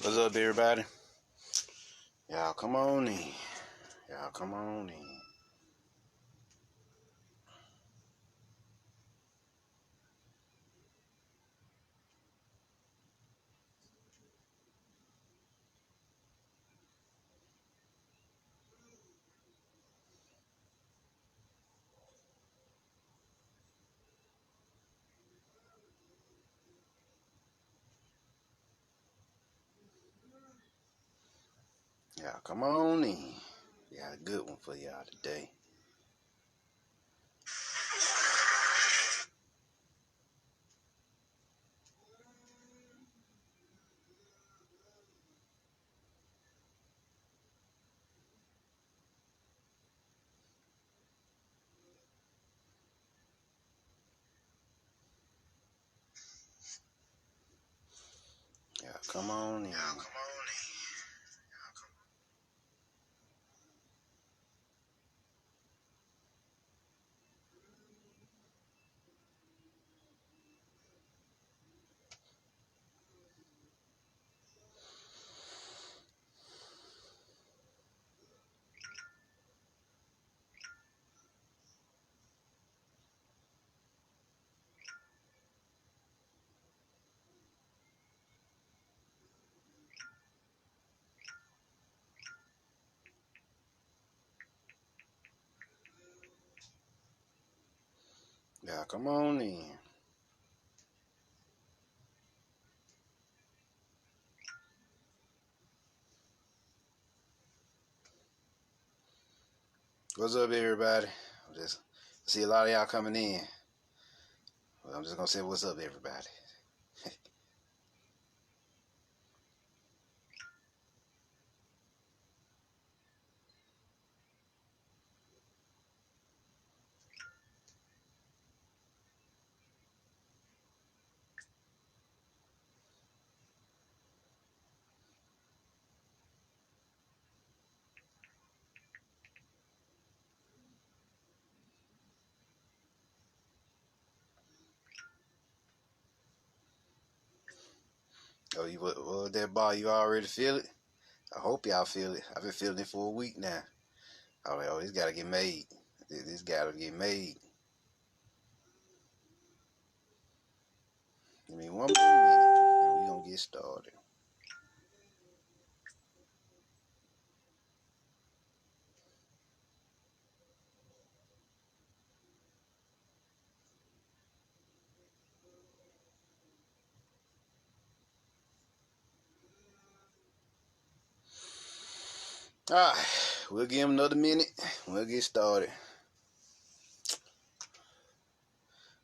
What's up, everybody? Y'all come on in. Y'all come on in. Y'all come on in. Got a good one for y'all today. Y'all come on in. Y'all come on in. What's up, everybody? Just see a lot of y'all coming in. Well, I'm just gonna say what's up, everybody. Oh, what that ball? You already feel it? I hope y'all feel it. I've been feeling it for a week now. I'm like, oh, this gotta get made. This gotta get made. Give me one more minute, and we gonna get started. Alright, we'll give him another minute. We'll get started.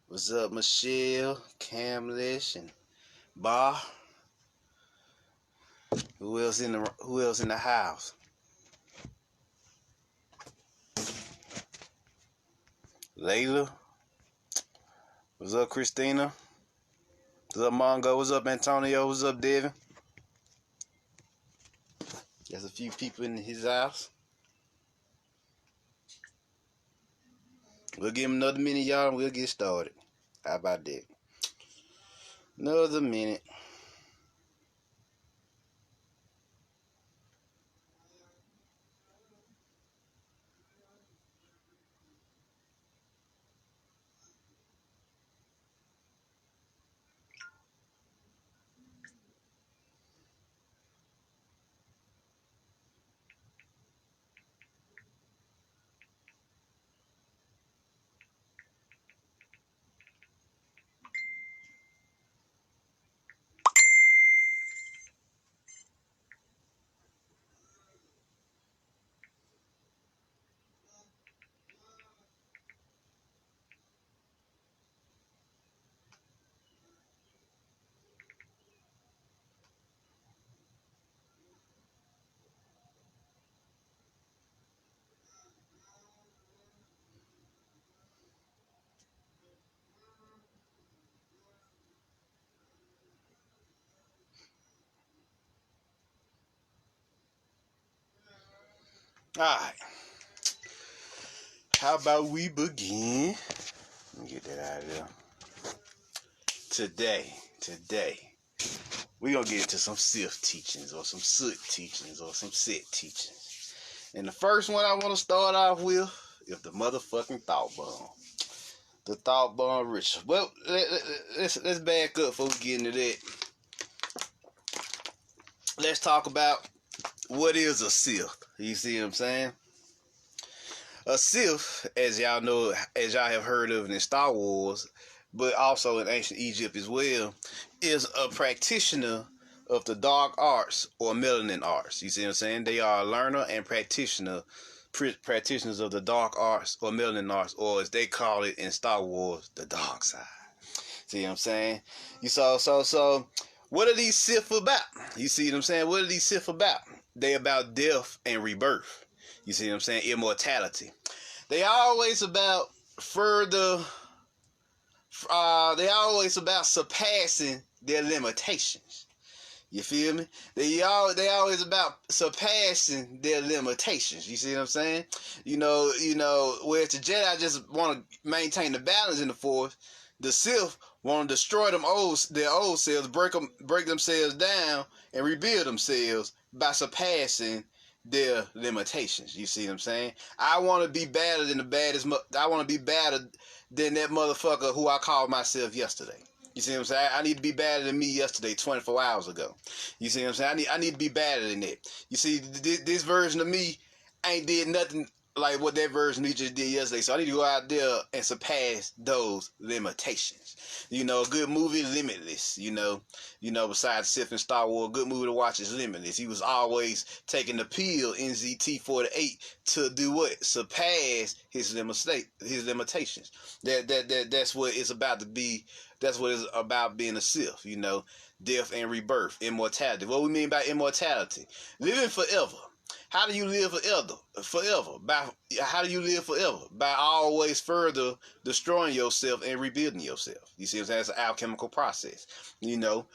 What's up, Michelle, Camlish, and Bar? Who else in the house? Layla. What's up, Christina? What's up, Mongo? What's up, Antonio? What's up, Devin? There's a few people in his house. We'll give him another minute, y'all, and we'll get started. How about that? Another minute. Alright. How about we begin? Let me get that out of there. Today, we're going to get into some Sith teachings or some Soot teachings or some Set teachings. And the first one I want to start off with is the motherfucking thought bomb. The thought bomb ritual. Well, let's back up before we get into that. Let's talk about what is a Sith. You see what I'm saying? A Sith, as y'all know, as y'all have heard of in Star Wars, but also in ancient Egypt as well, is a practitioner of the dark arts or melanin arts. You see what I'm saying? They are a learner and practitioners of the dark arts or melanin arts, or as they call it in Star Wars, the dark side. See what I'm saying? So what are these Sith about? You see what I'm saying? What are these Sith about? They about death and rebirth. You see what I'm saying? Immortality. They always about further. They always about surpassing their limitations. You feel me? They always about surpassing their limitations. You see what I'm saying? You know, whereas the Jedi just want to maintain the balance in the Force, the Sith want to destroy their old selves, break themselves down, and rebuild themselves by surpassing their limitations. You see what I'm saying? I want to be better than the baddest. I want to be better than that motherfucker who I called myself yesterday. You see what I'm saying? I need to be better than me yesterday, 24 hours ago. You see what I'm saying? I need to be better than that. You see, this version of me ain't did nothing like what that version of me just did yesterday. So I need to go out there and surpass those limitations. You know, a good movie, Limitless. You know, besides Sith and Star Wars, a good movie to watch is Limitless. He was always taking the pill, NZT-48, to do what? Surpass his limitations. That's what it's about to be. That's what it's about being a Sith, you know, death and rebirth, immortality. What we mean by immortality? Living forever. How do you live forever? How do you live forever? By always further destroying yourself and rebuilding yourself. You see what I'm saying? It's an alchemical process. You know,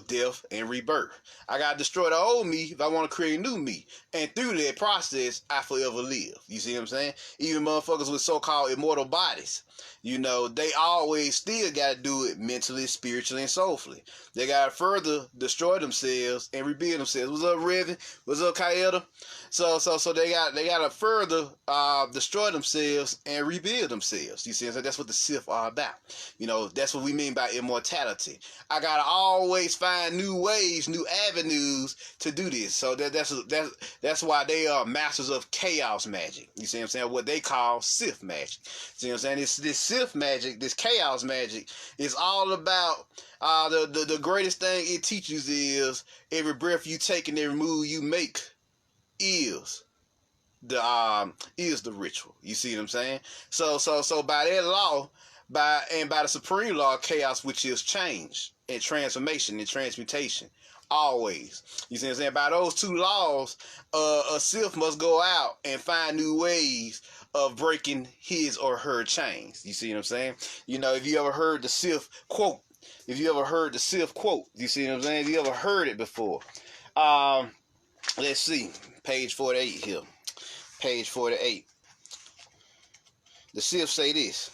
death and rebirth. I gotta destroy the old me if I want to create a new me. And through that process, I forever live. You see what I'm saying? Even motherfuckers with so-called immortal bodies, you know, they always still gotta do it mentally, spiritually, and soulfully. They gotta further destroy themselves and rebuild themselves. What's up, Revan? What's up, Kaeda? So they gotta further destroy themselves and rebuild themselves. You see, so that's what the Sith are about. You know, that's what we mean by immortality. I gotta always find new ways, new avenues to do this. So that's why they are masters of chaos magic. You see what I'm saying? What they call Sith magic. See what I'm saying? This Sith magic, this chaos magic, is all about the greatest thing it teaches is every breath you take and every move you make is the ritual. You see what I'm saying? So by that law, by the supreme law of chaos, which is change and transformation and transmutation, always. You see what I'm saying? By those two laws, a Sith must go out and find new ways of breaking his or her chains. You see what I'm saying? You know, if you ever heard the Sith quote, you see what I'm saying? If you ever heard it before, let's see, page 48 here. Page 48. The Sith say this.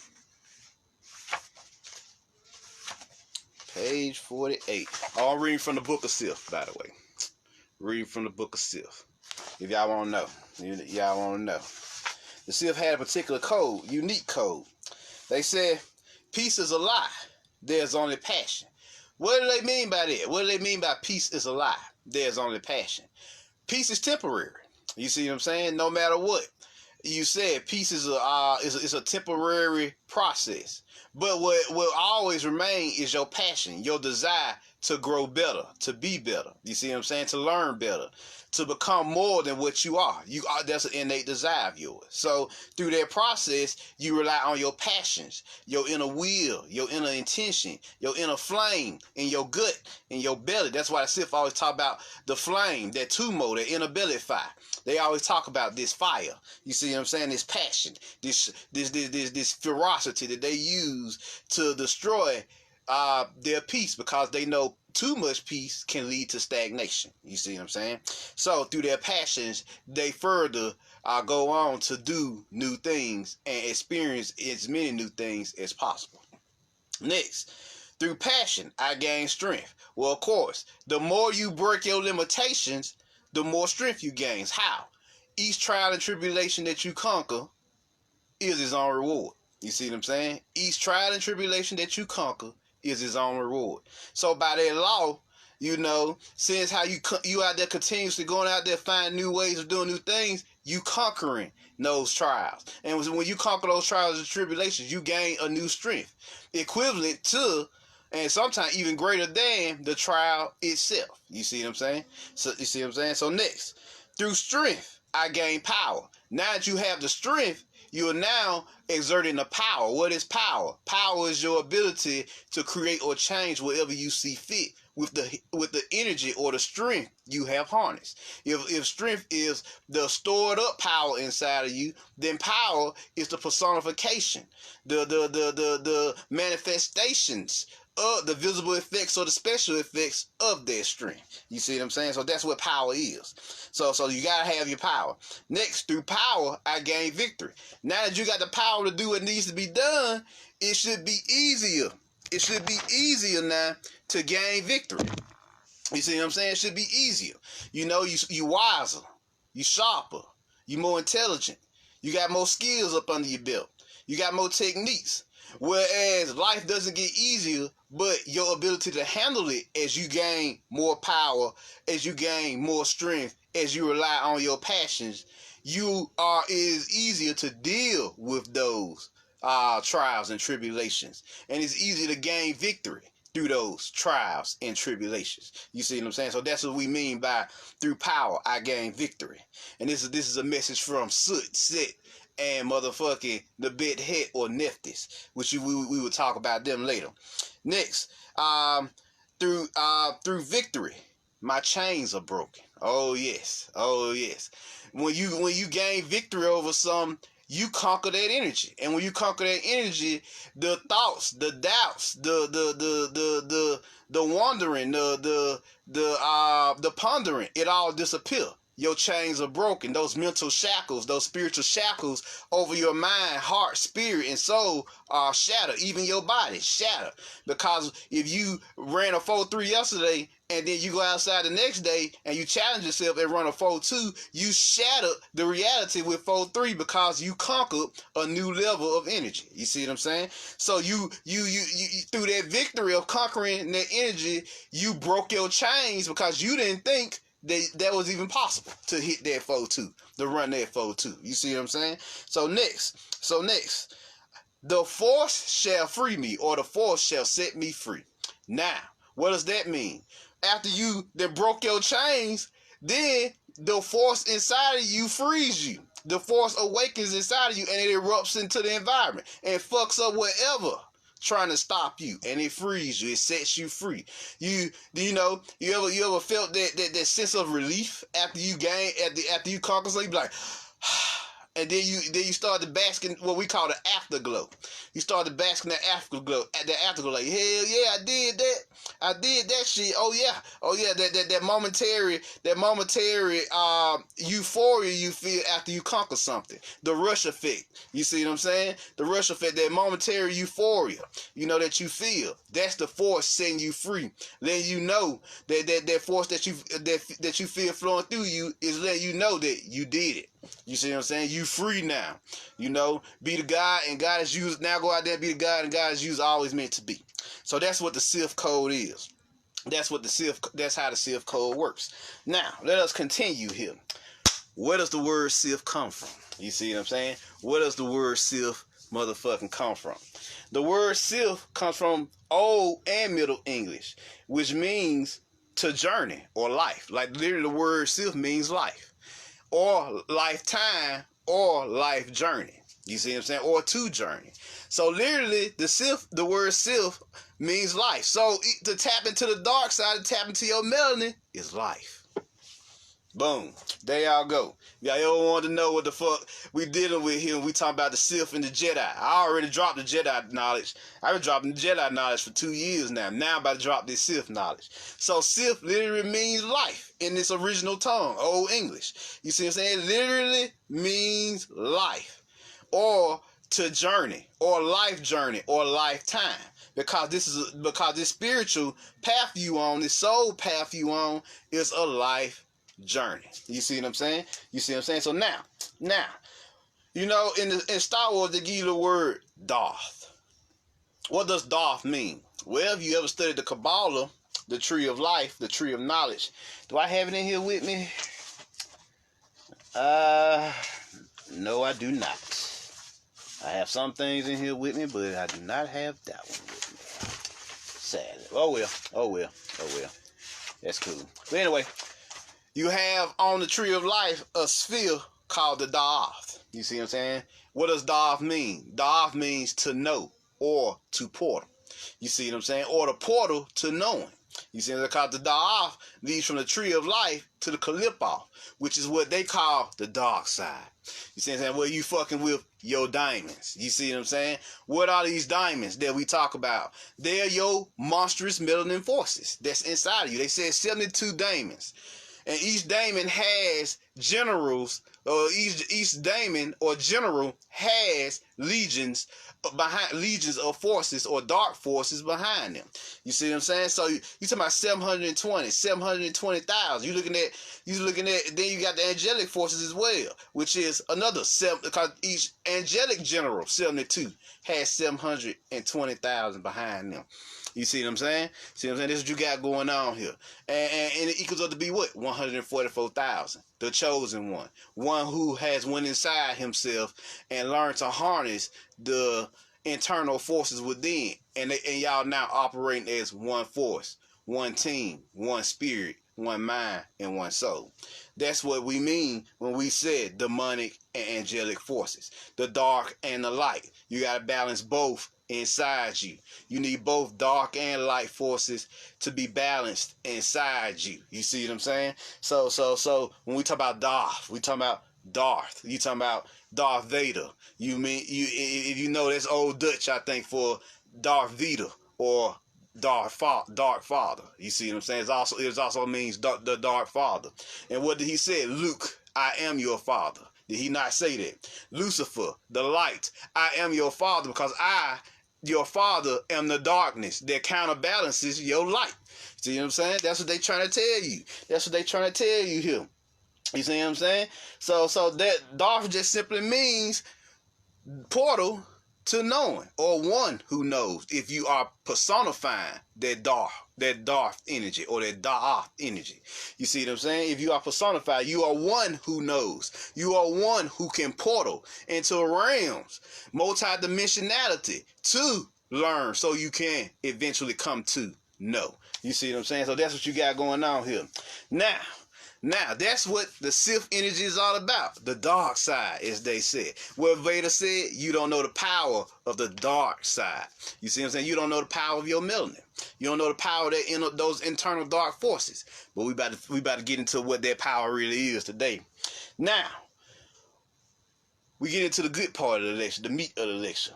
Page 48. Oh, I'm reading from the Book of Sith, by the way. Reading from the Book of Sith. If y'all want to know. Y'all want to know. The Sith had a particular code, unique code. They said, peace is a lie. There's only passion. What do they mean by that? What do they mean by peace is a lie? There's only passion. Peace is temporary. You see what I'm saying? No matter what you said, peace is a temporary process. But what will always remain is your passion, your desire to grow better, to be better. You see what I'm saying? To learn better, to become more than what you are. That's an innate desire of yours. So through that process, you rely on your passions, your inner will, your inner intention, your inner flame in your gut, in your belly. That's why the Sith always talk about the flame, that tummo, that inner belly fire. They always talk about this fire. You see what I'm saying? This passion, this ferocity that they use to destroy their peace, because they know too much peace can lead to stagnation. You see what I'm saying? So through their passions, they further go on to do new things and experience as many new things as possible. Next, Through passion, I gain strength. Well, of course, the more you break your limitations, the more strength you gain. How? Each trial and tribulation that you conquer is its own reward. You see what I'm saying? Each trial and tribulation that you conquer is its own reward. So by that law, you know, since how you out there continuously going out there finding new ways of doing new things, you conquering those trials. And when you conquer those trials and tribulations, you gain a new strength equivalent to, and sometimes even greater than, the trial itself. You see what I'm saying? So you see what I'm saying? So next, through strength, I gain power. Now that you have the strength, you are now exerting the power. What is power? Power is your ability to create or change whatever you see fit with the energy or the strength you have harnessed. If strength is the stored up power inside of you, then power is the personification, the manifestations of the visible effects or the special effects of that strength. You see what I'm saying? So that's what power is. So you gotta have your power. Next, through power, I gain victory. Now that you got the power to do what needs to be done, it should be easier. It should be easier now to gain victory. You see what I'm saying? It should be easier. You know, you wiser, you sharper, you more intelligent. You got more skills up under your belt. You got more techniques. Whereas life doesn't get easier, but your ability to handle it as you gain more power, as you gain more strength, as you rely on your passions, it is easier to deal with those trials and tribulations. And it's easy to gain victory through those trials and tribulations. You see what I'm saying? So that's what we mean by through power, I gain victory. And this is a message from Soot, Sit, and motherfucking the bit hit or Neftis, which we will talk about them later. Next, through victory, my chains are broken. Oh yes, oh yes. When you gain victory over something, you conquer that energy, and when you conquer that energy, the thoughts, the doubts, the wandering, the pondering, it all disappear. Your chains are broken. Those mental shackles, those spiritual shackles over your mind, heart, spirit, and soul are shattered. Even your body shattered. Because if you ran a 4.3 yesterday and then you go outside the next day and you challenge yourself and run a 4.2, you shattered the reality with 4.3 because you conquered a new level of energy. You see what I'm saying? So you through that victory of conquering that energy, you broke your chains because you didn't think that was even possible to hit that 4.2, to run that 4.2. You see what I'm saying? So next, the force shall free me, or the force shall set me free. Now, what does that mean? After you then broke your chains, then the force inside of you frees you. The force awakens inside of you and it erupts into the environment and fucks up whatever trying to stop you, and it frees you. It sets you free. You ever felt that sense of relief after you conquer something? You be like, and then you start to bask in what we call the afterglow. You start to bask in the afterglow, like, hell yeah, I did that shit. Oh yeah, that momentary euphoria you feel after you conquer something. The rush effect. You see what I'm saying? The rush effect, that momentary euphoria, that you feel. That's the force setting you free. Letting you know that force that you feel flowing through you is letting you know that you did it. You see what I'm saying? You free now. Be the God, and God is used. Now go out there and be the God, and God is used always meant to be. So that's what the Sith code is. That's how the Sith code works. Now, let us continue here. Where does the word Sith come from? You see what I'm saying? Where does the word Sith motherfucking come from? The word Sith comes from Old and Middle English, which means to journey or life. Like literally the word Sith means life, or lifetime, or life journey. You see what I'm saying? Or to journey. So literally the word Sith means life. So to tap into the dark side, to tap into your melanin is life. Boom. There y'all go. Y'all ever want to know what the fuck we dealing with here when we talking about the Sith and the Jedi? I already dropped the Jedi knowledge. I've been dropping the Jedi knowledge for 2 years now. Now I'm about to drop this Sith knowledge. So Sith literally means life in its original tongue, Old English. You see what I'm saying? It literally means life, or to journey or life journey or lifetime, because this spiritual path you on, this soul path you on, is a life journey. You see what I'm saying? You see what I'm saying? So now, you know, in Star Wars they give you the word Darth. What does Darth mean? Well, if you ever studied the Kabbalah, the tree of life, the tree of knowledge, do I have it in here with me? No, I do not. I have some things in here with me, but I do not have that one with me. Sadly. Oh well. That's cool. But anyway, you have on the tree of life a sphere called the Darth. You see what I'm saying? What does Darth mean? Darth means to know or to portal. You see what I'm saying? Or the portal to knowing. You see, because the Darth leads from the tree of life to the Kalipoth, which is what they call the dark side. You see what I'm saying? Where you fucking with your diamonds. You see what I'm saying? What are these diamonds that we talk about? They're your monstrous melanin forces that's inside of you. They said 72 diamonds. And each daemon has generals, or each daemon or general has legions of forces or dark forces behind them. You see what I'm saying? So you talking about 720,000. You looking at, then you got the angelic forces as well, which is another 7, because each angelic general, 72, has 720,000 behind them. You see what I'm saying? See what I'm saying? This is what you got going on here. And it equals up to be what? 144,000. The chosen one. One who has went inside himself and learned to harness the internal forces within. And y'all now operating as one force, one team, one spirit, one mind, and one soul. That's what we mean when we said demonic and angelic forces. The dark and the light. You got to balance both inside you. You need both dark and light forces to be balanced inside you. You see what I'm saying? So when we talk about Darth, we talking about Darth. You talking about Darth Vader. You mean if you know that's old Dutch, I think, for Darth Vader or Dark Father. You see what I'm saying? It also means the Dark Father. And what did he say? Luke, I am your father. Did he not say that? Lucifer, the light, I am your father, because I, your father, am the darkness that counterbalances your light. See what I'm saying? That's what they trying to tell you. That's what they trying to tell you here. You see what I'm saying? So that Darth just simply means portal to knowing, or one who knows, if you are personifying that Darth energy, or that Darth energy. You see what I'm saying? If you are personified, you are one who knows. You are one who can portal into realms, multidimensionality, to learn, so you can eventually come to know. You see what I'm saying? So that's what you got going on here. Now, that's what the Sith energy is all about. The dark side, as they said. What Vader said, you don't know the power of the dark side. You see what I'm saying? You don't know the power of your melanin. You don't know the power of those internal dark forces. But we about to get into what that power really is today. Now, we get into the good part of the lecture, the meat of the lecture.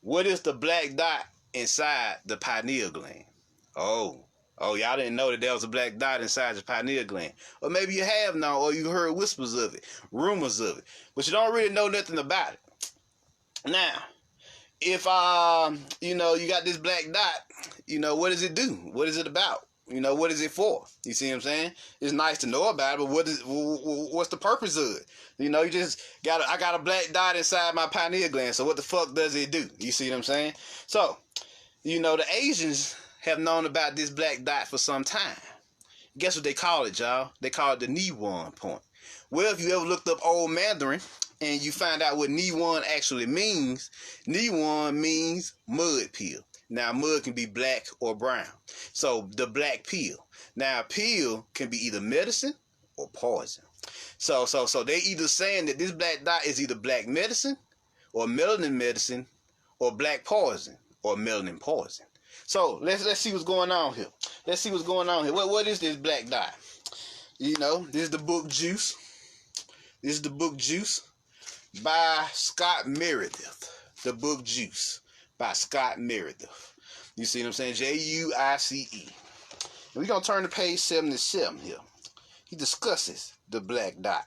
What is the black dot inside the pineal gland? Oh, y'all didn't know that there was a black dot inside your pineal gland. Or maybe you have known, or you heard whispers of it, rumors of it. But you don't really know nothing about it. Now, if, you got this black dot, what does it do? What is it about? What is it for? You see what I'm saying? It's nice to know about it, but what's the purpose of it? I got a black dot inside my pineal gland, so what the fuck does it do? You see what I'm saying? So, the Asians have known about this black dot for some time. Guess what they call it, y'all? They call it the Niwan point. Well, if you ever looked up Old Mandarin and you find out what Niwan actually means, Niwan means mud pill. Now, mud can be black or brown. So, the black pill. Now, pill can be either medicine or poison. So they either saying that this black dot is either black medicine or melanin medicine or black poison or melanin poison. So let's see what's going on here. Let's see what's going on here. What is this black dot? This is the book Juice. This is the book Juice by Scott Meredith. The book Juice by Scott Meredith. You see what I'm saying? Juice. And we're going to turn to page 77 here. He discusses the black dot.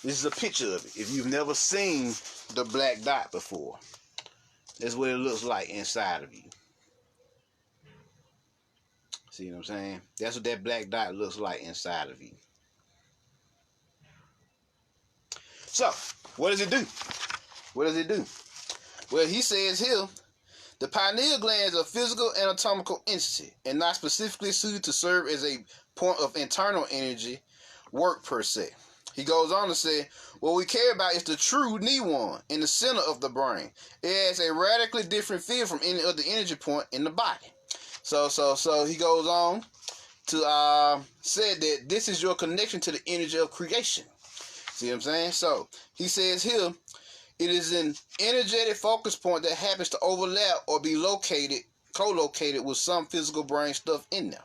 This is a picture of it. If you've never seen the black dot before, that's what it looks like inside of you. See what I'm saying? That's what that black dot looks like inside of you. So, what does it do? What does it do? Well, he says here, the pineal gland is a physical anatomical entity and not specifically suited to serve as a point of internal energy work per se. He goes on to say, what we care about is the true neuron in the center of the brain. It has a radically different feel from any other energy point in the body. So he goes on to say that this is your connection to the energy of creation. See what I'm saying? So he says here, it is an energetic focus point that happens to overlap or be co-located with some physical brain stuff in there.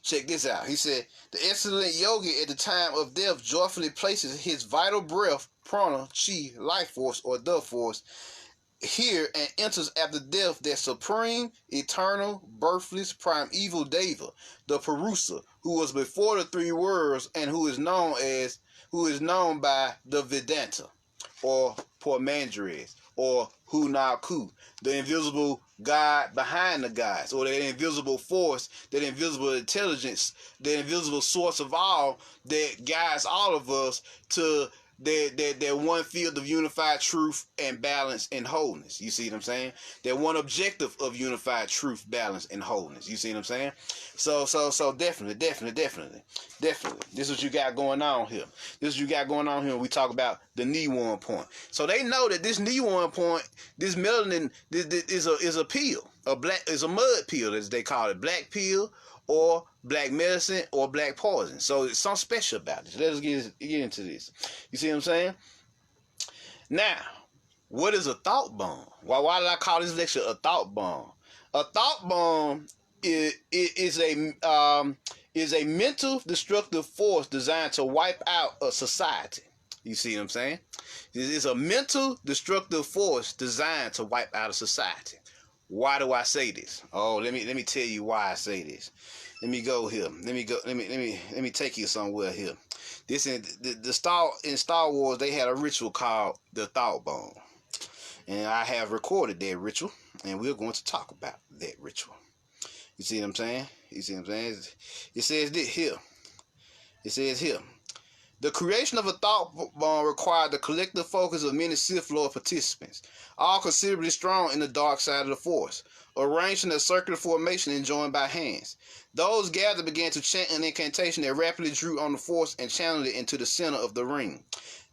Check this out. He said, the excellent yogi at the time of death joyfully places his vital breath, prana, chi, life force, or the force, here and enters after death that supreme, eternal, birthless, primeval Deva, the Purusa, who was before the three worlds and who is known by the Vedanta, or Pormandres, or Hunaku, the invisible God behind the gods, or that invisible force, that invisible intelligence, the invisible source of all that guides all of us to that one field of unified truth and balance and wholeness. You see what I'm saying? That one objective of unified truth, balance, and wholeness. You see what I'm saying? So definitely. This is what you got going on here. This is what you got going on here when we talk about the neuron point. So they know that this neuron point, this melanin, this is a pill. Is a mud pill, as they call it, black pill, or black medicine, or black poison. So it's something special about this. Let us get into this. You see what I'm saying? Now, what is a thought bomb? Why did I call this lecture a thought bomb? A thought bomb is a mental destructive force designed to wipe out a society. You see what I'm saying? This is a mental destructive force designed to wipe out a society. Why do I say this? Oh, let me tell you why I say this. Let me go here. Let me take you somewhere here. This in Star Wars, they had a ritual called the Thought Bomb, and I have recorded that ritual, and we're going to talk about that ritual. You see what I'm saying? You see what I'm saying? It says this here. It says here, the creation of a thought bomb required the collective focus of many Sith Lord participants, all considerably strong in the dark side of the Force, arranged in a circular formation and joined by hands. Those gathered began to chant an incantation that rapidly drew on the Force and channeled it into the center of the ring.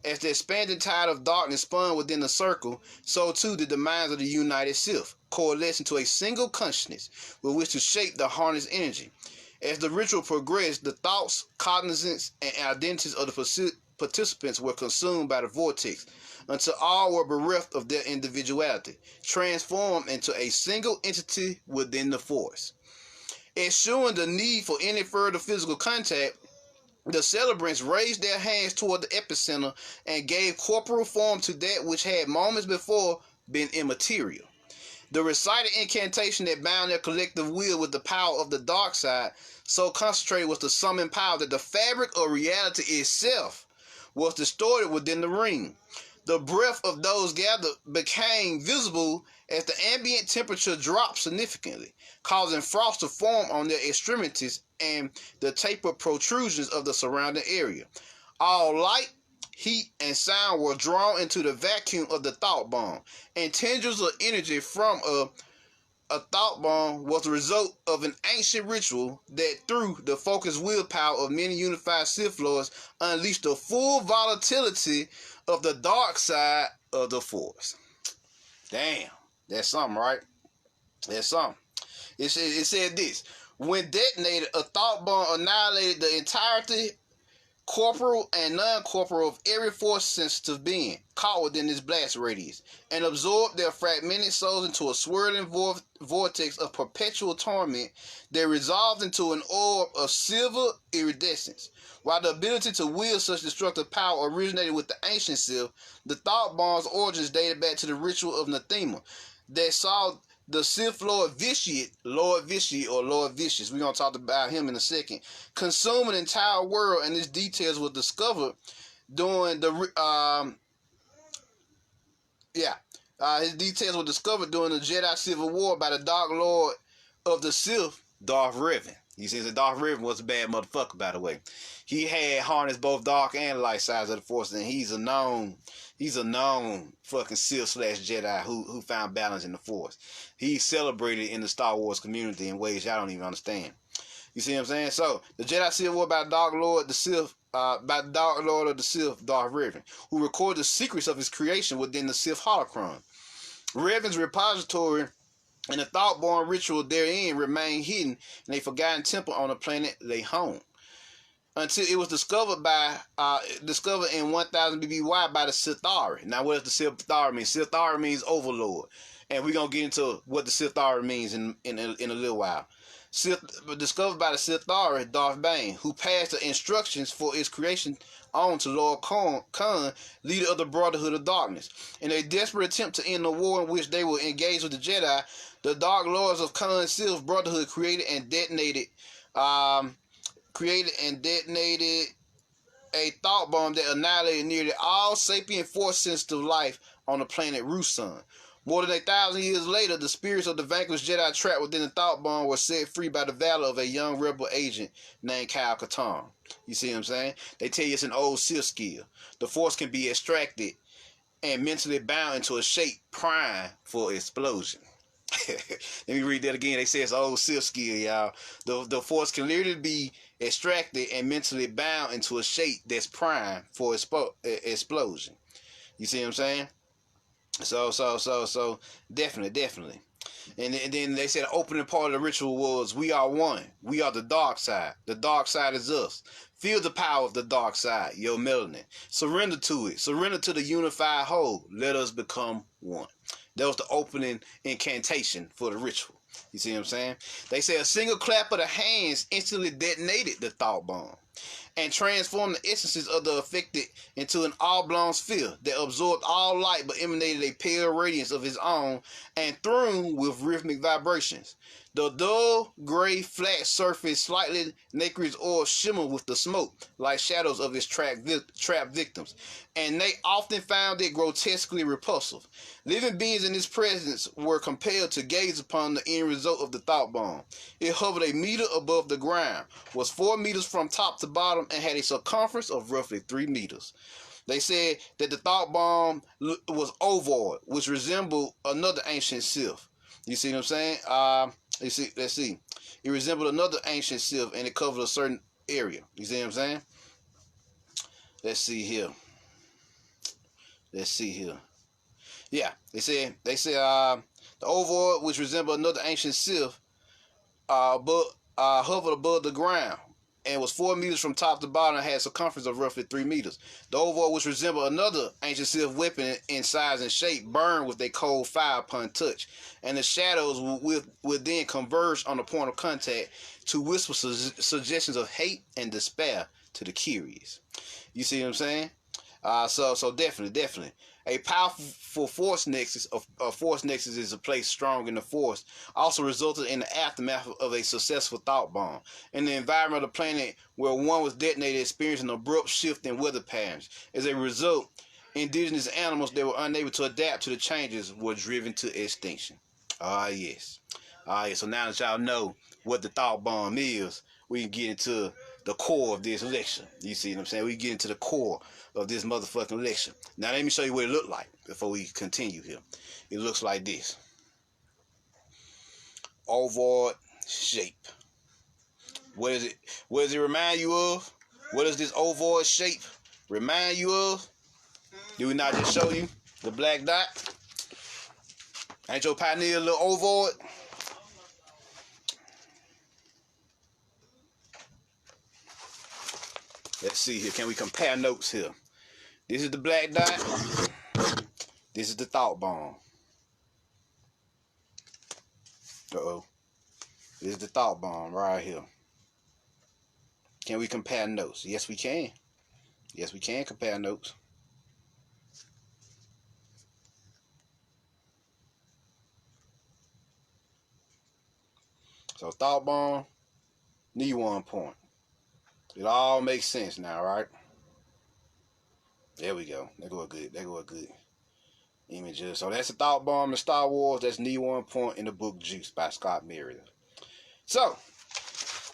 As the expanding tide of darkness spun within the circle, so too did the minds of the united Sith, coalescing to a single consciousness with which to shape the harnessed energy. As the ritual progressed, the thoughts, cognizance, and identities of the participants were consumed by the vortex, until all were bereft of their individuality, transformed into a single entity within the Force. Eschewing the need for any further physical contact, the celebrants raised their hands toward the epicenter and gave corporal form to that which had moments before been immaterial. The recited incantation that bound their collective will with the power of the dark side, so concentrated was the summoned power that the fabric of reality itself was distorted within the ring. The breath of those gathered became visible as the ambient temperature dropped significantly, causing frost to form on their extremities and the tapered protrusions of the surrounding area. All light, heat, and sound were drawn into the vacuum of the thought bomb, and tendrils of energy from a thought bomb was the result of an ancient ritual that, through the focused willpower of many unified Sith Lords, unleashed the full volatility of the dark side of the Force. Damn, that's something, right? That's something. It said this: when detonated, a thought bomb annihilated the entirety, corporal and non-corporal, of every force-sensitive being caught within this blast radius, and absorbed their fragmented souls into a swirling vortex of perpetual torment that resolved into an orb of silver iridescence. While the ability to wield such destructive power originated with the ancient Sith, the thought bomb's origins dated back to the ritual of Nathema that saw the Sith Lord Vitiate, Lord Vicious, we're going to talk about him in a second, consume an entire world, and its details were discovered during the his details were discovered during the Jedi Civil War by the Dark Lord of the Sith, Darth Revan. You see, the Darth Revan was a bad motherfucker, by the way. He had harnessed both dark and light sides of the Force, and he's a known fucking Sith / Jedi who found balance in the Force. He's celebrated in the Star Wars community in ways y'all don't even understand. You see what I'm saying? So, the Jedi Civil War by the Dark Lord of the Sith, Darth Revan, who recorded the secrets of his creation within the Sith holocron. Revan's repository and the thought-born ritual therein remained hidden in a forgotten temple on the planet they home, until it was discovered in 1000 BBY by the Sithari. Now, what does the Sithari mean? Sithari means overlord, and we're gonna get into what the Sithari means in a little while. Discovered by the Sithari, Darth Bane, who passed the instructions for its creation on to Lord Khan, leader of the Brotherhood of Darkness. In a desperate attempt to end the war in which they were engaged with the Jedi, the Dark Lords of Khan's Sith Brotherhood created and detonated a thought bomb that annihilated nearly all sapient Force-sensitive life on the planet Rusan. More than 1,000 years later, the spirits of the vanquished Jedi trapped within the thought bomb were set free by the valor of a young rebel agent named Kyle Katarn. You see what I'm saying? They tell you it's an old Sith skill. The Force can be extracted and mentally bound into a shape prime for explosion. Let me read that again. They say it's an old Sith skill, y'all. The Force can literally be extracted and mentally bound into a shape that's prime for explosion. You see what I'm saying? So definitely. And then they said the opening part of the ritual was, we are one. We are the dark side. The dark side is us. Feel the power of the dark side, your melanin. Surrender to it. Surrender to the unified whole. Let us become one. That was the opening incantation for the ritual. You see what I'm saying? They say a single clap of the hands instantly detonated the thought bomb and transformed the essences of the affected into an oblong sphere that absorbed all light but emanated a pale radiance of its own and thrummed with rhythmic vibrations. The dull, gray, flat surface slightly nacreous oil shimmered with the smoke, like shadows of its trapped victims, and they often found it grotesquely repulsive. Living beings in its presence were compelled to gaze upon the end result of the thought bomb. It hovered a meter above the ground, was 4 meters from top to bottom, and had a circumference of roughly 3 meters. They said that the thought bomb was ovoid, which resembled another ancient Sith. You see what I'm saying? Let's see. It resembled another ancient Sith, and it covered a certain area. You see what I'm saying? Let's see here. Yeah, they said the ovoid, which resembled another ancient Sith, hovered above the ground and was 4 meters from top to bottom and had a circumference of roughly 3 meters. The ovoid, which resembled another ancient Sith weapon in size and shape, burned with a cold fire upon touch, and the shadows would then converge on the point of contact to whisper suggestions of hate and despair to the curious. You see what I'm saying? So definitely. A powerful force nexus, a force nexus is a place strong in the force, also resulted in the aftermath of a successful thought bomb. In the environment of the planet where one was detonated, experiencing an abrupt shift in weather patterns. As a result, indigenous animals that were unable to adapt to the changes were driven to extinction. Yes. So now that y'all know what the thought bomb is, we can get into the core of this lecture. You see what I'm saying? We get into the core of this motherfucking lecture. Now let me show you what it looked like before we continue here. It looks like this. Ovoid shape. What does it remind you of? What does this ovoid shape remind you of? Did we not just show you the black dot? Ain't your pioneer a little ovoid? Let's see here. Can we compare notes here? This is the black dot. This is the thought bomb. Uh-oh. This is the thought bomb right here. Can we compare notes? Yes, we can. Yes, we can compare notes. So thought bomb, knee 1 point. It all makes sense now, right? There we go. That go good. That go good. Images. So that's the thought bomb in Star Wars. That's knee 1 point in the book Juice by Scott Merritt. So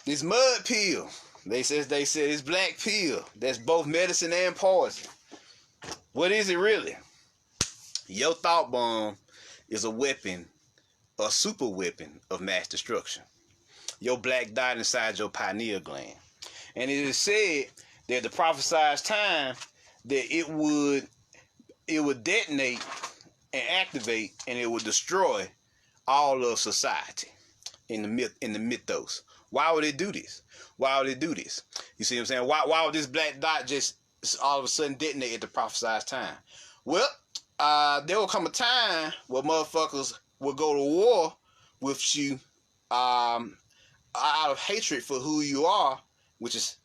this mud pill, they said this black pill that's both medicine and poison. What is it really? Your thought bomb is a weapon, a super weapon of mass destruction. Your black dot inside your pineal gland. And it is said that the prophesied time that it would detonate and activate, and it would destroy all of society in the mythos. Why would it do this? Why would it do this? You see what I'm saying? Why would this black dot just all of a sudden detonate at the prophesied time? Well, there will come a time where motherfuckers will go to war with you out of hatred for who you are, which is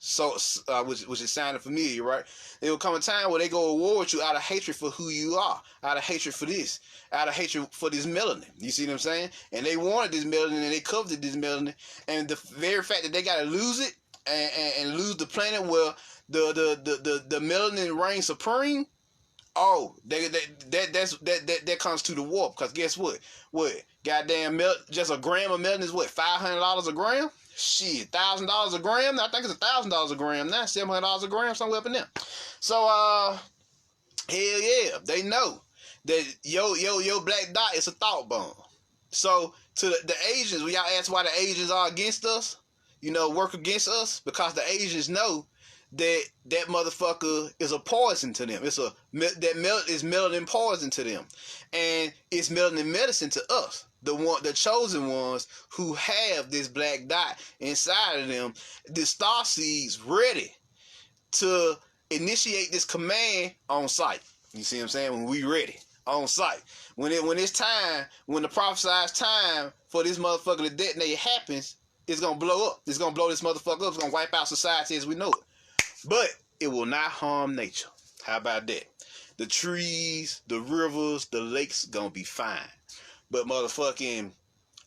which is sounding familiar, right? There will come a time where they go to war with you out of hatred for who you are, out of hatred for this, out of hatred for this melanin. You see what I'm saying? And they wanted this melanin, and they coveted this melanin, and the very fact that they got to lose it and lose the planet where the melanin reigns supreme. Oh, that comes to the war, because guess what? Goddamn, just a gram of melanin is what, $500 a gram? Shit, $1,000 a gram? I think it's $1,000 a gram now, $700 a gram, somewhere up in there. So, hell yeah, they know that your black dot is a thought bomb. So, to the Asians, when y'all ask why the Asians are against us, work against us, because the Asians know that motherfucker is a poison to them. Is melanin poison to them, and it's melanin medicine to us, the chosen ones who have this black dot inside of them. The star seeds ready to initiate this command on sight. You see what I'm saying? When we ready on sight, when it's time, when the prophesied time for this motherfucker to detonate happens, it's gonna blow up. It's gonna blow this motherfucker up. It's gonna wipe out society as we know it. But it will not harm nature. How about that? The trees, the rivers, the lakes gonna be fine. But motherfucking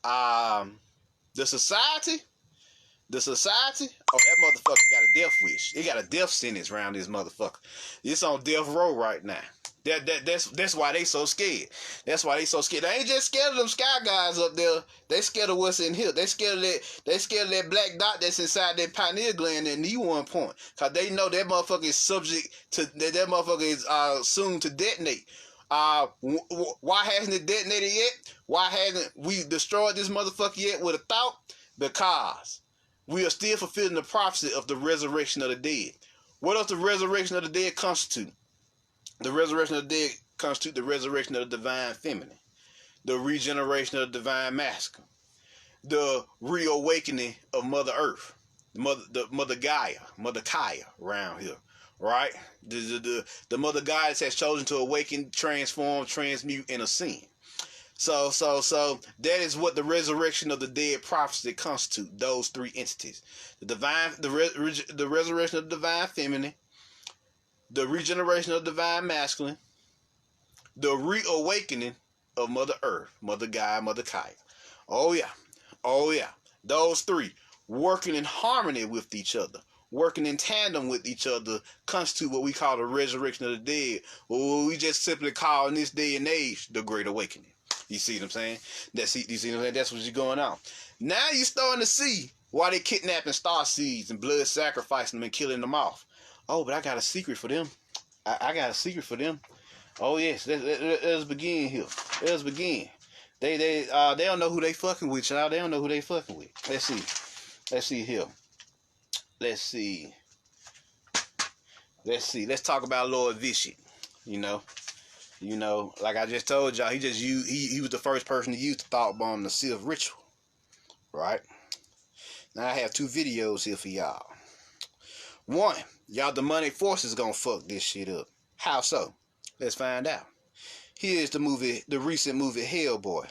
the society, that motherfucker got a death wish. It got a death sentence around this motherfucker. It's on death row right now. That's why they so scared. That's why they so scared. They ain't just scared of them sky guys up there. They scared of what's in here. They scared of that black dot that's inside that pineal gland, that knee 1 point. Cause they know that motherfucker is subject to that motherfucker is soon to detonate. Why hasn't it detonated yet? Why hasn't we destroyed this motherfucker yet with a thought? Because we are still fulfilling the prophecy of the resurrection of the dead. What does the resurrection of the dead constitute? The resurrection of the dead constitutes the resurrection of the divine feminine, the regeneration of the divine masculine, the reawakening of Mother Earth, Mother Gaia around here, right? The Mother Gaia has chosen to awaken, transform, transmute, and ascend. So that is what the resurrection of the dead prophecy constitute. Those three entities: the resurrection of the divine feminine, the regeneration of the divine masculine, the reawakening of Mother Earth, Mother Gaia, Mother Kaya. Oh yeah. Those three working in harmony with each other, working in tandem with each other, constitute what we call the resurrection of the dead, or what we just simply call in this day and age the Great Awakening. You see what I'm saying? You see what I'm saying? That's what's going on. Now you're starting to see why they kidnapping star seeds and blood sacrificing them and killing them off. Oh, but I got a secret for them. I got a secret for them. Oh yes, let's begin here. Let's begin. They don't know who they fucking with, y'all. They don't know who they fucking with. Let's see here. Let's see. Let's talk about Lord Vishit. You know, like I just told y'all, he was the first person to use the thought bomb, the Sith ritual. Right? Now I have two videos here for y'all. One, y'all demonic forces gonna fuck this shit up. How so? Let's find out. Here's the recent movie Hellboy.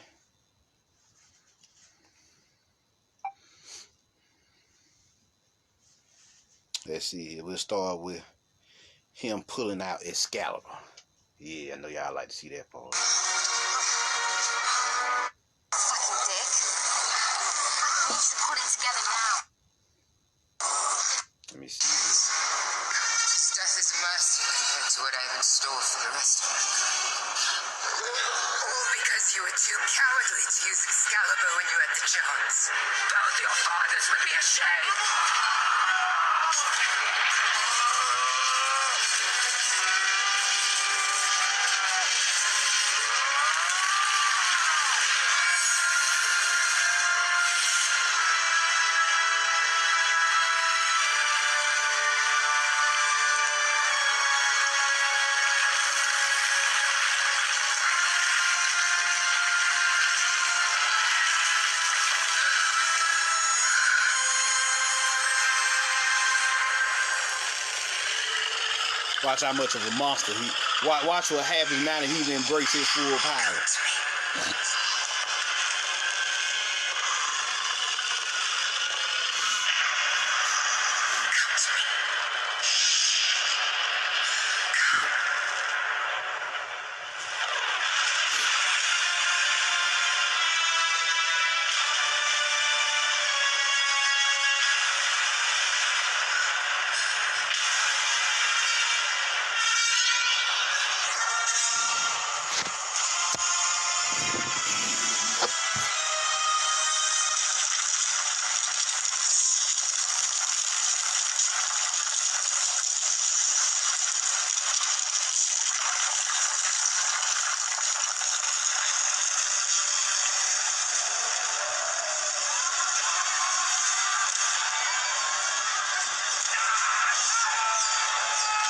Let's see. We'll start with him pulling out Excalibur. Yeah, I know y'all like to see that part. Fucking dick. I need you to put it together now. Let me see. His death is mercy compared to to what I have in store for the rest of mankind. All because you were too cowardly to use Excalibur when you had the chance. Both your fathers would be ashamed. Watch how much of a monster he. Watch what happens now that he's embraced his full power.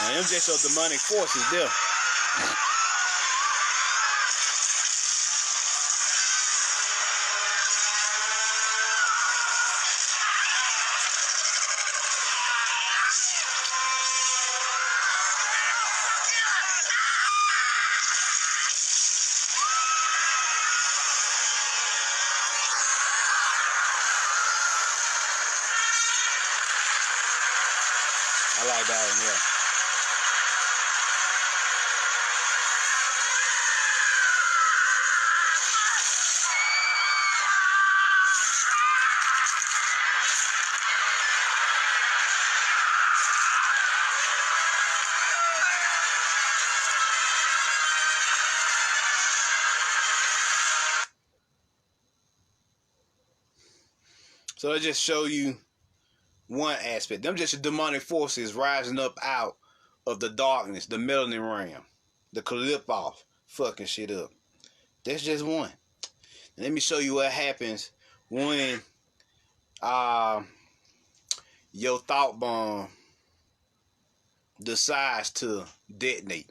Now, them just your demonic forces there. I like that one, yeah. So it just show you one aspect. Them just demonic forces rising up out of the darkness, the melanin realm, the Caliph fucking shit up. That's just one. And let me show you what happens when your thought bomb decides to detonate.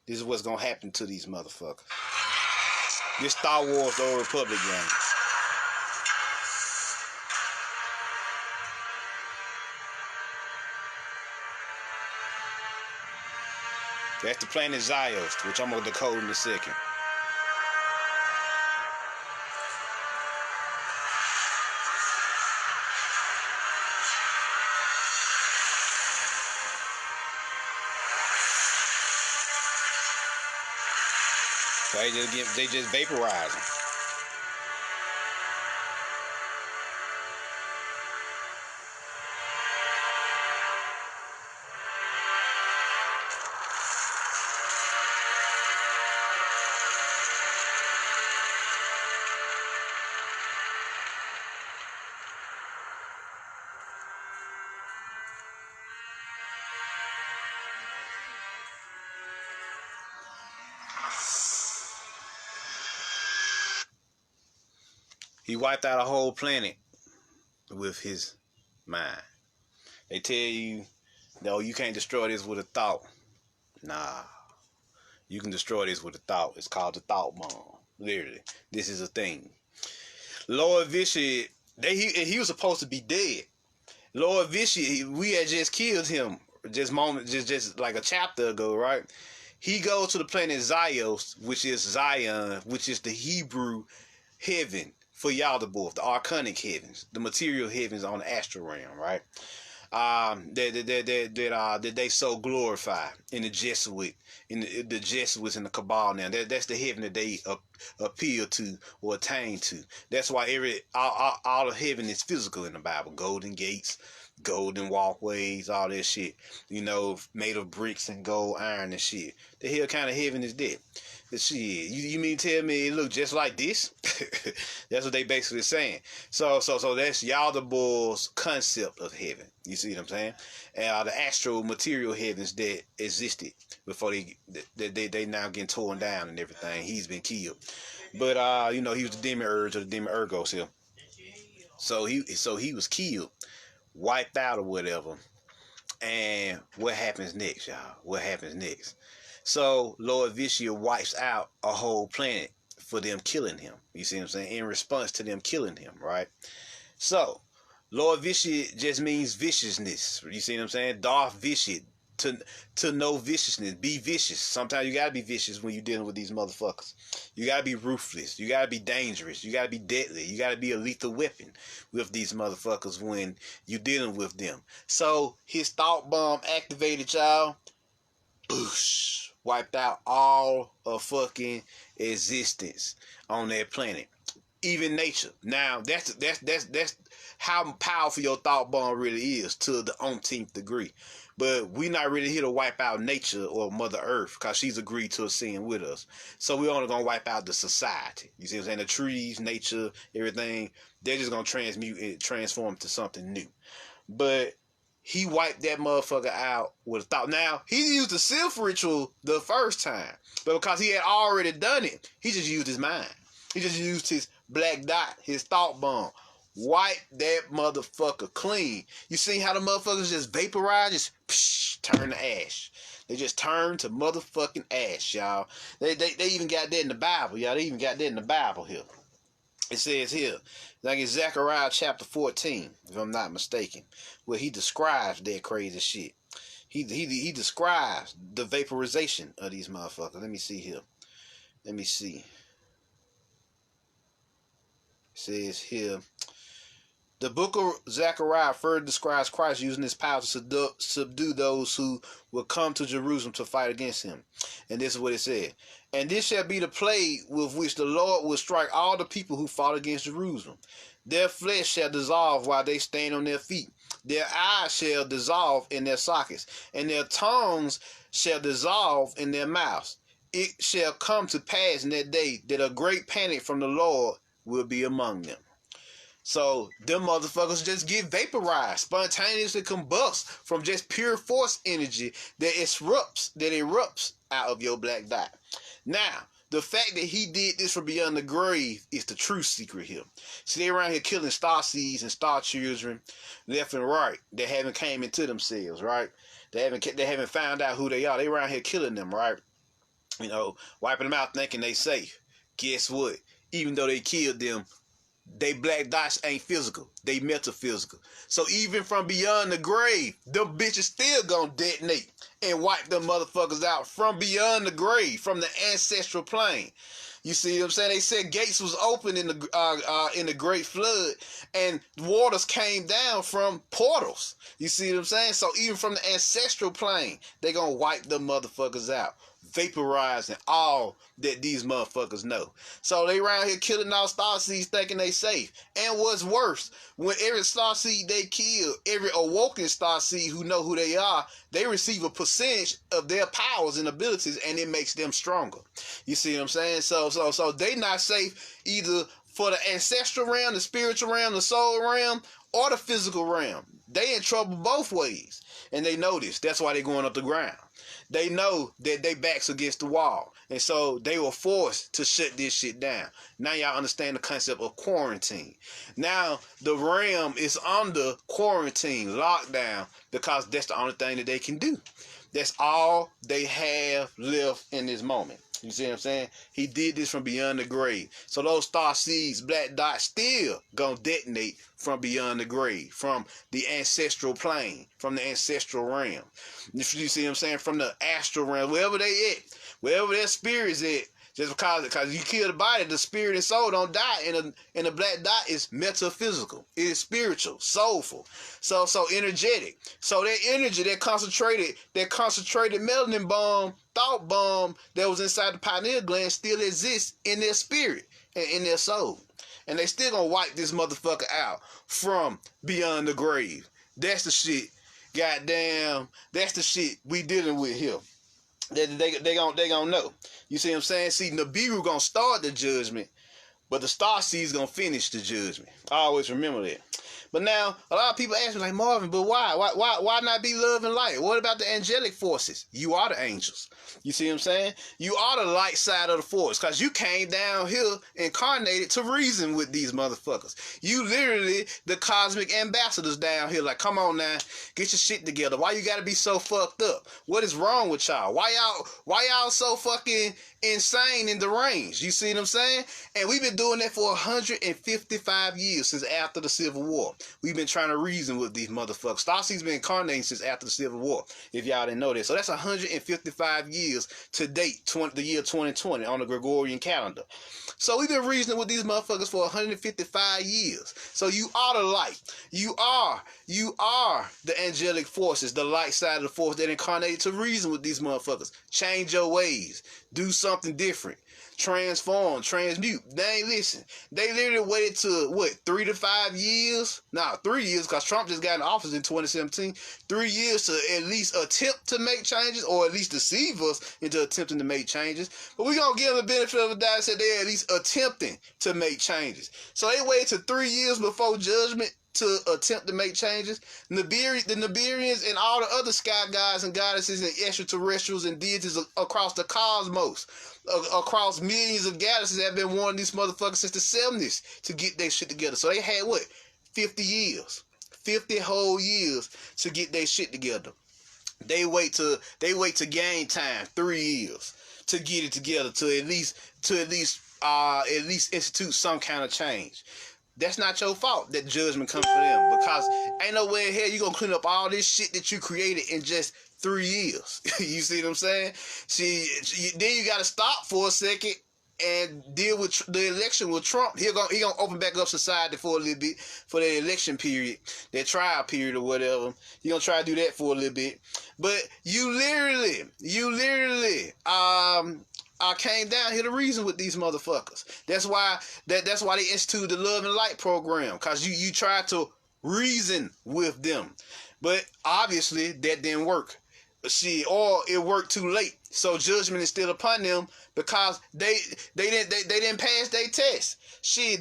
This is what's gonna happen to these motherfuckers. This Star Wars: The Old Republic game. That's the planet Ziost, which I'm gonna decode in a second. So they just vaporize them. He wiped out a whole planet with his mind. They tell you, no, you can't destroy this with a thought. Nah. You can destroy this with a thought. It's called the thought bomb. Literally. This is a thing. Lord Vishy, he was supposed to be dead. Lord Vishy, we had just killed him just like a chapter ago, right? He goes to the planet Ziost, which is Zion, which is the Hebrew heaven for Yaldabaoth, the arcanic heavens, the material heavens on the astral realm, right? That they so glorify in the Jesuit, in the Jesuits and the Cabal now. That's the heaven that they appeal to or attain to. That's why all of heaven is physical in the Bible. Golden gates, golden walkways, all that shit. You know, made of bricks and gold, iron and shit. The hell kind of heaven is that? The shit. You mean tell me it look just like this? That's what they basically saying. So that's y'all the boys' concept of heaven. You see what I'm saying? And the astral material heavens that existed before they now getting torn down and everything. He's been killed. But you know, he was the demiurge or the demiurgos here. So he was killed, wiped out or whatever. And what happens next, y'all? What happens next? So Lord Vishnu wipes out a whole planet for them killing him. You see what I'm saying? In response to them killing him, right? So Lord Vishnu just means viciousness. You see what I'm saying? Darth Vishnu. To know viciousness. Be vicious. Sometimes you gotta be vicious when you're dealing with these motherfuckers. You gotta be ruthless. You gotta be dangerous. You gotta be deadly. You gotta be a lethal weapon with these motherfuckers when you're dealing with them. So his thought bomb activated, y'all. Boosh. Wiped out all of fucking existence on that planet. Even nature. Now that's how powerful your thought bomb really is to the umpteenth degree. But we not really here to wipe out nature or Mother Earth because she's agreed to ascend with us. So we only gonna wipe out the society. You see what I'm saying? The trees, nature, everything. They're just gonna transform to something new. But he wiped that motherfucker out with a thought. Now, he used the Sith ritual the first time. But because he had already done it, he just used his mind. He just used his black dot, his thought bomb. Wipe that motherfucker clean. You see how the motherfuckers just vaporize, just psh, turn to ash. They just turn to motherfucking ash, y'all. They even got that in the Bible, y'all. They even got that in the Bible here. It says here, like in Zechariah chapter 14, if I'm not mistaken, where he describes that crazy shit. He describes the vaporization of these motherfuckers. Let me see here. Let me see. It says here, the book of Zechariah further describes Christ using his power to subdue those who will come to Jerusalem to fight against him. And this is what it said. And this shall be the plague with which the Lord will strike all the people who fought against Jerusalem. Their flesh shall dissolve while they stand on their feet. Their eyes shall dissolve in their sockets, and their tongues shall dissolve in their mouths. It shall come to pass in that day that a great panic from the Lord will be among them. So them motherfuckers just get vaporized, spontaneously combust from just pure force energy that erupts out of your black dot. Now, the fact that he did this from beyond the grave is the true secret here. See, they around here killing star seeds and star children left and right that haven't came into themselves, right? They haven't found out who they are. They around here killing them, right? You know, wiping them out thinking they safe. Guess what? Even though they killed them, they black dots ain't physical. They metaphysical. So even from beyond the grave, them bitches still gonna detonate and wipe them motherfuckers out from beyond the grave, from the ancestral plane. You see what I'm saying? They said gates was open in the great flood, and waters came down from portals. You see what I'm saying? So even from the ancestral plane, they gonna wipe them motherfuckers out, vaporizing all that these motherfuckers know. So they around here killing all starseeds thinking they safe. And what's worse, when every starseed they kill, every awoken starseed who know who they are, they receive a percentage of their powers and abilities, and it makes them stronger. You see what I'm saying? So they not safe either for the ancestral realm, the spiritual realm, the soul realm, or the physical realm. They in trouble both ways. And they know this. That's why they going up the ground. They know that they backs against the wall. And so they were forced to shut this shit down. Now y'all understand the concept of quarantine. Now the realm is under quarantine, lockdown, because that's the only thing that they can do. That's all they have left in this moment. You see what I'm saying? He did this from beyond the grave. So those star seeds, black dots, still gonna detonate from beyond the grave, from the ancestral plane, from the ancestral realm. You see what I'm saying? From the astral realm, wherever they at, wherever their spirit's at. Just because you kill the body, the spirit and soul don't die. And the black dot is metaphysical. It is spiritual, soulful, so energetic. So that energy, that concentrated melanin bomb, thought bomb that was inside the pineal gland still exists in their spirit and in their soul. And they still gonna wipe this motherfucker out from beyond the grave. That's the shit. Goddamn, that's the shit we dealing with here. They gonna know. You see what I'm saying? See, Nibiru gonna start the judgment, but the Starseed's gonna finish the judgment. I always remember that. But now, a lot of people ask me, like, Marvin, but why? Why not be love and light? What about the angelic forces? You are the angels. You see what I'm saying? You are the light side of the force, because you came down here incarnated to reason with these motherfuckers. You literally the cosmic ambassadors down here. Like, come on now, get your shit together. Why you gotta be so fucked up? What is wrong with y'all? Why y'all so fucking insane and deranged? You see what I'm saying? And we've been doing that for 155 years, since after the Civil War. We've been trying to reason with these motherfuckers. Starseed's been incarnating since after the Civil War, if y'all didn't know that. So that's 155 years to date, the year 2020 on the Gregorian calendar. So we've been reasoning with these motherfuckers for 155 years. So you are the light. You are the angelic forces, the light side of the force that incarnated to reason with these motherfuckers. Change your ways. Do something different. Transform, transmute. They ain't listen. They literally waited to, what, 3 to 5 years? Nah, 3 years, because Trump just got in office in 2017. 3 years to at least attempt to make changes, or at least deceive us into attempting to make changes. But we're going to give them the benefit of the doubt and say they're at least attempting to make changes. So they waited to 3 years before judgment to attempt to make changes. The Nibirians and all the other sky gods and goddesses and extraterrestrials and deities across the cosmos, across millions of galaxies, have been warning these motherfuckers since the 70s to get their shit together. So they had, what, 50 years. 50 whole years to get their shit together. They wait to gain time, 3 years to get it together, to at least institute some kind of change. That's not your fault that judgment comes for them, because ain't no way in hell you gonna clean up all this shit that you created in just 3 years. You see what I'm saying? See, then you gotta stop for a second and deal with the election with Trump. He gonna open back up society for a little bit for the election period, that trial period or whatever. He gonna try to do that for a little bit. But you literally I came down here to reason with these motherfuckers. That's why they instituted the Love and Light program, because you tried to reason with them. But obviously that didn't work. Or it worked too late. So judgment is still upon them, because they didn't pass their test.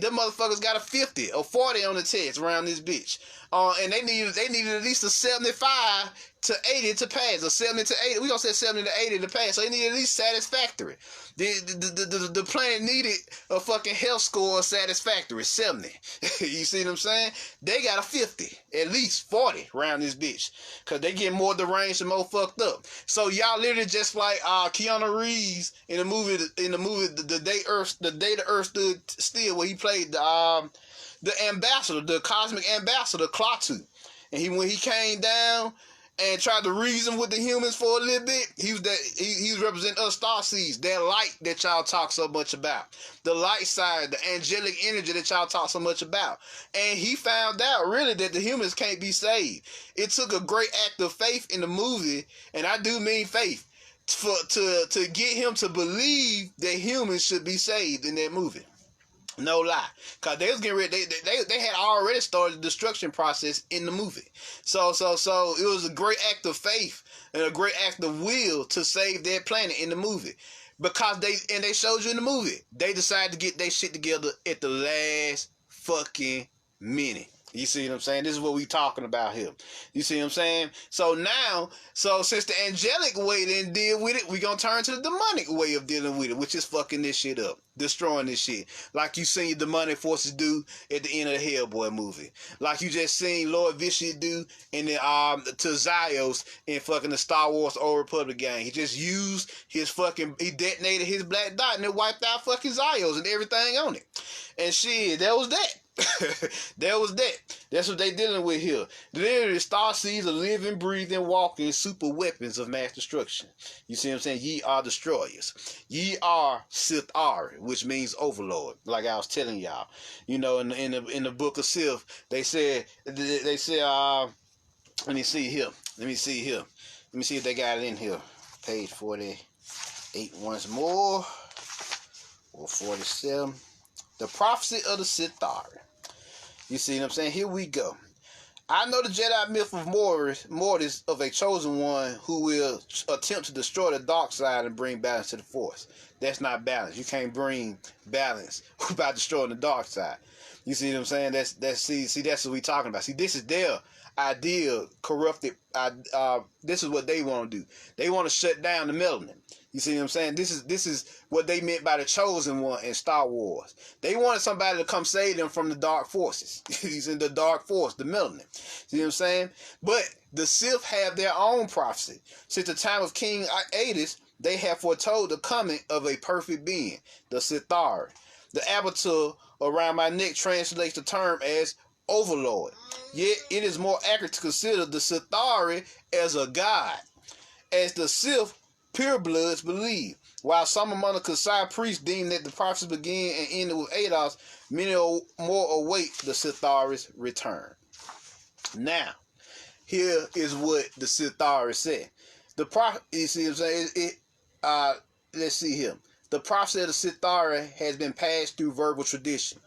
Them motherfuckers got a 50 or 40 on the test around this bitch. And they needed at least a 75 to 80 to pass, or 70 to 80. We gonna say 70 to 80 to pass. So they needed at least satisfactory. The planet needed a fucking health score of satisfactory, 70. You see what I'm saying? They got a 50, at least 40 around this bitch, because they get more deranged and more fucked up. So y'all literally just like Keanu Reeves in the movie the day the Earth stood still, where he played the ambassador, the cosmic ambassador, Klaatu. And when he came down and tried to reason with the humans for a little bit, he was representing us starseeds, that light that y'all talk so much about, the light side, the angelic energy that y'all talk so much about. And he found out really that the humans can't be saved. It took a great act of faith in the movie, and I do mean faith, to get him to believe that humans should be saved in that movie. No lie, cause they was getting ready. They had already started the destruction process in the movie. So it was a great act of faith and a great act of will to save their planet in the movie, because they showed you in the movie, they decided to get their shit together at the last fucking minute. You see what I'm saying? This is what we talking about here. You see what I'm saying? So since the angelic way didn't deal with it, we gonna turn to the demonic way of dealing with it, which is fucking this shit up, destroying this shit, like you seen the demonic forces do at the end of the Hellboy movie, like you just seen Lord Vicious do in the to Zios in fucking the Star Wars Old Republic game. He just used he detonated his black dot and it wiped out fucking Zios and everything on it. And shit, that was that. That was that. That's what they dealing with here. Literally, starseeds are living, breathing, walking super weapons of mass destruction. You see what I'm saying? Ye are destroyers. Ye are Sithari, which means overlord. Like I was telling y'all, you know, in the book of Sith, they said let me see here. Let me see if they got it in here. Page 48 once more, or 47. The prophecy of the Sithari. You see what I'm saying? Here we go. I know the Jedi myth of Mortis of a chosen one who will attempt to destroy the dark side and bring balance to the Force. That's not balance. You can't bring balance by destroying the dark side. You see what I'm saying? That's that's what we talking about. See, this is their idea corrupted. This is what they want to do. They want to shut down the melanin. You see what I'm saying? This is what they meant by the chosen one in Star Wars. They wanted somebody to come save them from the dark forces. He's in the dark force, the melanin. See what I'm saying? But the Sith have their own prophecy. Since the time of King Adis, they have foretold the coming of a perfect being, the Sithari. The abatur around my neck translates the term as overlord. Yet it is more accurate to consider the Sithari as a god, as the Sith purebloods believe. While some among the Kasai priests deem that the prophecy began and ended with Adolf, many more await the Sithari's return. Now, here is what the Sithari said. The prophet, you see what I'm saying? Let's see here. The prophecy of the Sithari has been passed through verbal tradition.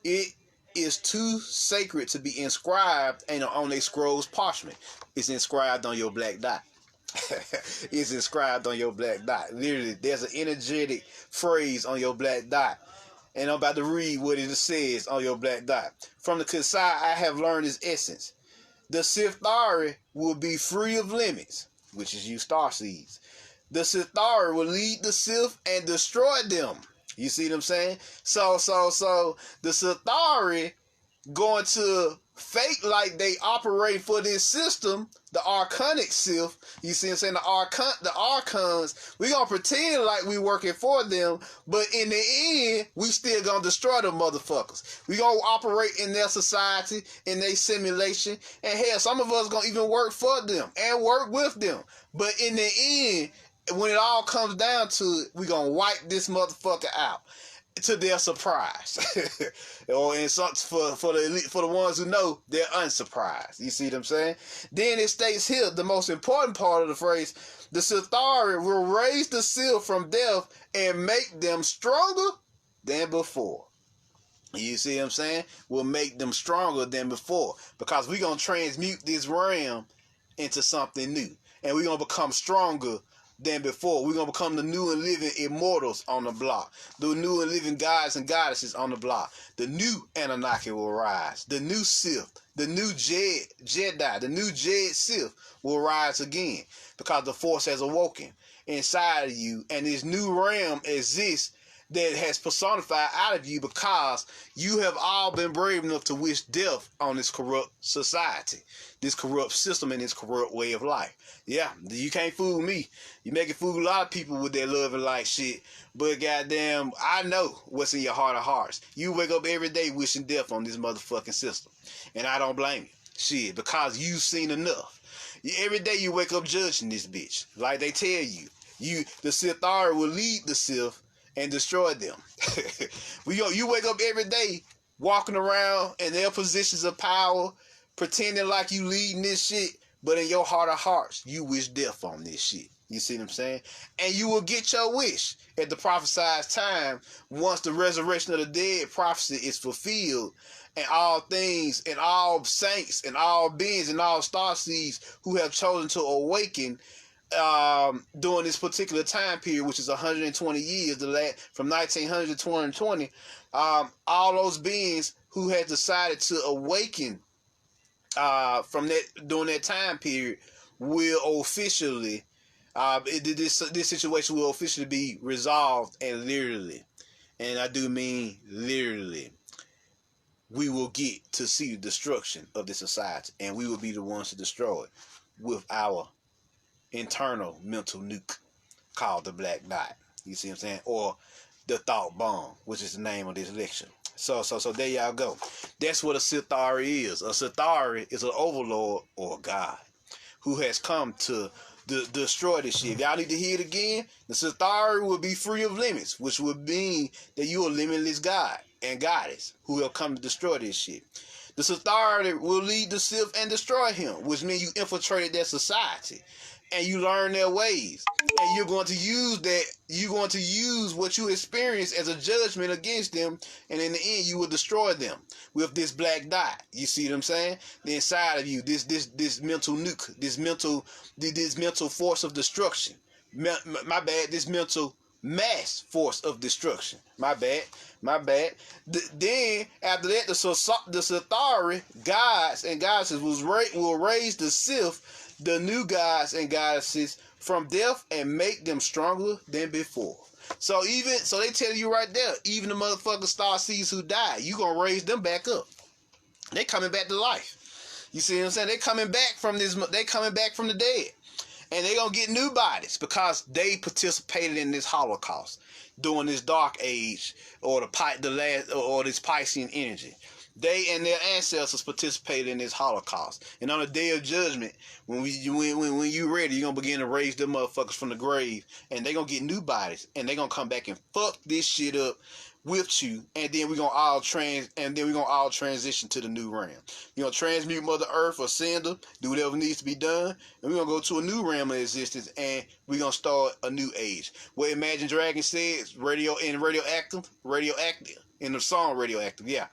It is too sacred to be inscribed on a scroll's parchment. It's inscribed on your black dot. It's inscribed on your black dot. Literally, there's an energetic phrase on your black dot. And I'm about to read what it says on your black dot. From the Kasai, I have learned its essence. The Sithari will be free of limits, which is you starseeds. The Sithari will lead the Sith and destroy them. You see what I'm saying? So the Sithari going to fake like they operate for this system, the Archonic Sith. You see what I'm saying? The Archons, we gonna pretend like we working for them, but in the end, we still gonna destroy them motherfuckers. We gonna operate in their society, in their simulation, and hell, some of us gonna even work for them and work with them. But in the end, when it all comes down to it, we gonna wipe this motherfucker out. To their surprise, or in some, for the ones who know, they're unsurprised. You see what I'm saying? Then it states here the most important part of the phrase: the Sithari will raise the Sith from death and make them stronger than before. You see what I'm saying? We'll make them stronger than before because we're gonna transmute this realm into something new, and we're gonna become stronger than before. We're going to become the new and living immortals on the block. The new and living gods and goddesses on the block. The new Anunnaki will rise. The new Sith, the new Jedi, the new Jed Sith will rise again because the Force has awoken inside of you, and this new realm exists that has personified out of you because you have all been brave enough to wish death on this corrupt society, this corrupt system, and this corrupt way of life. Yeah, you can't fool me. You make it fool a lot of people with their love and life shit, but goddamn, I know what's in your heart of hearts. You wake up every day wishing death on this motherfucking system, and I don't blame you. Shit, because you've seen enough. Every day you wake up judging this bitch, like they tell you. The Sithari will lead the Sith and destroy them. You wake up every day walking around in their positions of power, pretending like you leading this shit, but in your heart of hearts, you wish death on this shit. You see what I'm saying? And you will get your wish at the prophesied time once the resurrection of the dead prophecy is fulfilled, and all things and all saints and all beings and all starseeds who have chosen to awaken during this particular time period, which is 120 years, from 1900 to 2020, all those beings who had decided to awaken from that during that time period will officially, this situation will officially be resolved, and literally, and I do mean literally, we will get to see the destruction of this society, and we will be the ones to destroy it with our internal mental nuke called the black dot. You see what I'm saying? Or the thought bomb, which is the name of this lecture. So there y'all go. That's what a Sithari is. A Sithari is an overlord or a god who has come to destroy this shit. If y'all need to hear it again, the Sithari will be free of limits, which would mean that you're a limitless god and goddess who will come to destroy this shit. The Sithari will lead the Sith and destroy him, which means you infiltrated their society. and you learn their ways. And you're going to use that, you're going to use what you experience as a judgment against them, and in the end you will destroy them with this black dot. You see what I'm saying? The inside of you, this mental nuke, this mental force of destruction. My bad, this mental mass force of destruction. My bad. Then after that, the Sathari gods and goddesses will raise the Sith, the new gods and goddesses, from death and make them stronger than before. So they tell you right there, even the motherfucking star seeds who died, you gonna raise them back up. They coming back to life. You see what I'm saying? They coming back from this. They coming back from the dead. And they're going to get new bodies because they participated in this Holocaust during this dark age or this Piscean energy. They and their ancestors participated in this Holocaust. And on the day of judgment, when you ready, you're going to begin to raise them motherfuckers from the grave. And they're going to get new bodies. And they're going to come back and fuck this shit up with you, and then we're gonna all transition to the new realm. You're gonna transmute Mother Earth or send her, do whatever needs to be done, and we're gonna go to a new realm of existence, and we're gonna start a new age. What Imagine Dragons says, radioactive in the song Radioactive. Yeah,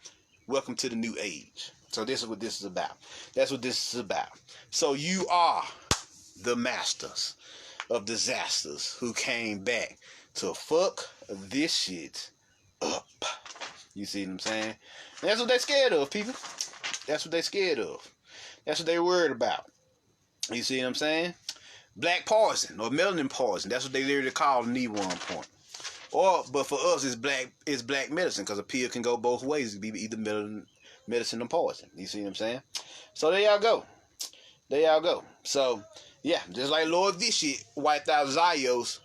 welcome to the new age. So this is what this is about. That's what this is about. So you are the masters of disasters who came back to fuck this shit up. You see what I'm saying? And that's what they're scared of, people. That's what they're scared of. That's what they're worried about. You see what I'm saying? Black poison or melanin poison. That's what they literally call the one point. But for us, it's black medicine, because a pill can go both ways. It can be either medicine or poison. You see what I'm saying? So there y'all go. So yeah, just like Lord Vishit wiped out Zios,